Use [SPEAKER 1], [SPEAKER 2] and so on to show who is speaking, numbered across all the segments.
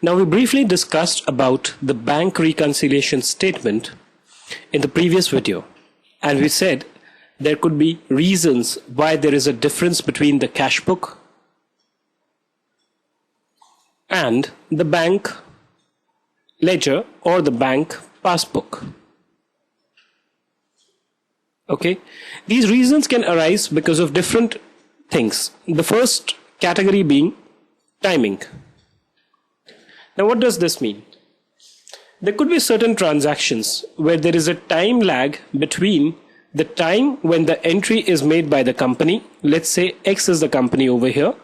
[SPEAKER 1] Now we briefly discussed about the bank reconciliation statement in the previous video, and we said there could be reasons why there is a difference between the cash book and the bank ledger or the bank passbook. Okay, these reasons can arise because of different things. The first category being timing. Now what does this mean? There could be certain transactions where there is a time lag between the time when the entry is made by the company, let's say X is the company over here,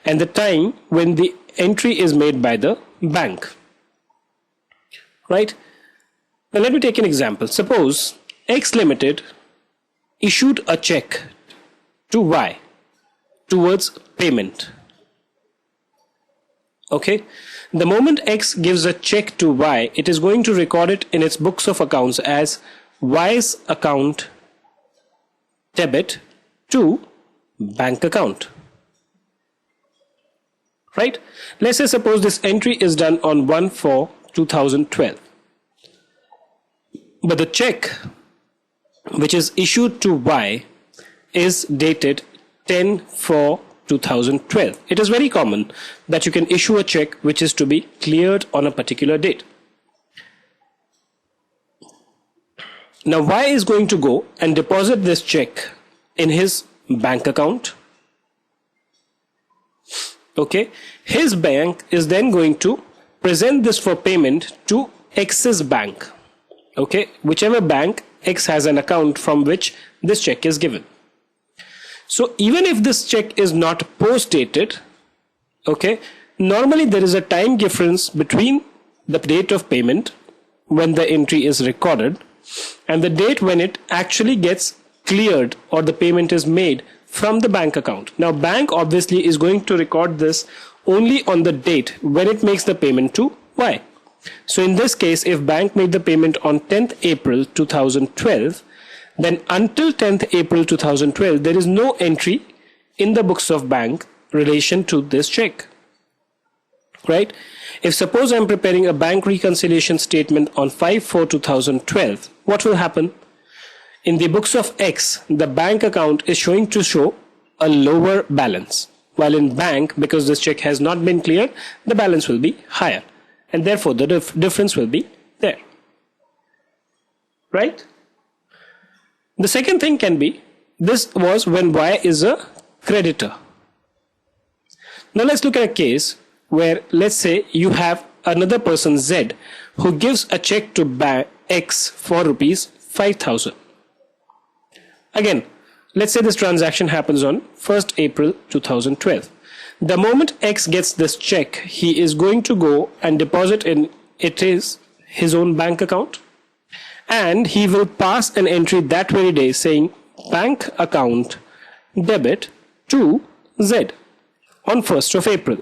[SPEAKER 1] and the time when the entry is made by the bank. Right? Now let me take an example. Suppose X Limited issued a check to Y towards payment. Okay, the moment X gives a check to Y, it is going to record it in its books of accounts as Y's account debit to bank account. Right? Let's say suppose this entry is done on 1/4/2012, but the check which is issued to Y is dated 10/4/2012. It is very common that you can issue a check which is to be cleared on a particular date. Now Y is going to go and deposit this check in his bank account. Okay, his bank is then going to present this for payment to X's bank. Okay, whichever bank X has an account from which this check is given. So even if this check is not post dated, okay, normally there is a time difference between the date of payment when the entry is recorded and the date when it actually gets cleared or the payment is made from the bank account. Now bank obviously is going to record this only on the date when it makes the payment to Y. So in this case, if bank made the payment on 10th April 2012, then until 10th April 2012, there is no entry in the books of bank relation to this check. Right? If suppose I'm preparing a bank reconciliation statement on 5/4/2012, what will happen? In the books of X, the bank account is showing to show a lower balance, while in bank, because this check has not been cleared, the balance will be higher, and therefore the difference will be there. Right? The second thing can be, this was when Y is a creditor. Now let's look at a case where, let's say you have another person Z who gives a check to bank X for rupees 5,000. Again, let's say this transaction happens on 1st April 2012. The moment X gets this check, he is going to go and deposit in his own bank account, and he will pass an entry that very day saying bank account debit to Z on 1st of April.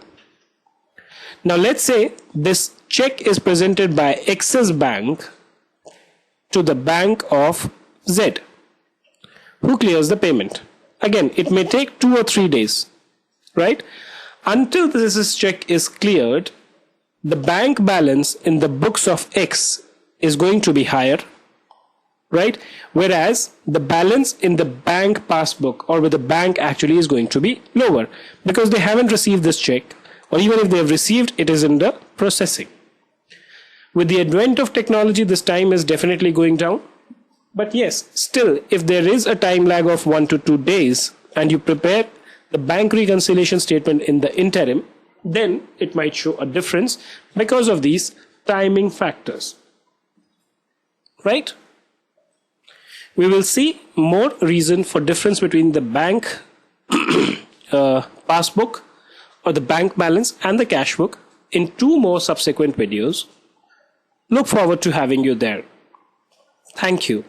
[SPEAKER 1] Now let's say this check is presented by X's bank to the bank of Z, who clears the payment. Again, it may take 2 or 3 days, right? Until this check is cleared, the bank balance in the books of X is going to be higher, right? Whereas the balance in the bank passbook or with the bank actually is going to be lower because they haven't received this check, or even if they have received, it is in the processing. With the advent of technology, this time is definitely going down. But yes, still, if there is a time lag of 1 to 2 days and you prepare the bank reconciliation statement in the interim, then it might show a difference because of these timing factors. Right? We will see more reason for difference between the bank passbook or the bank balance and the cash book in 2 more subsequent videos. Look forward to having you there. Thank you.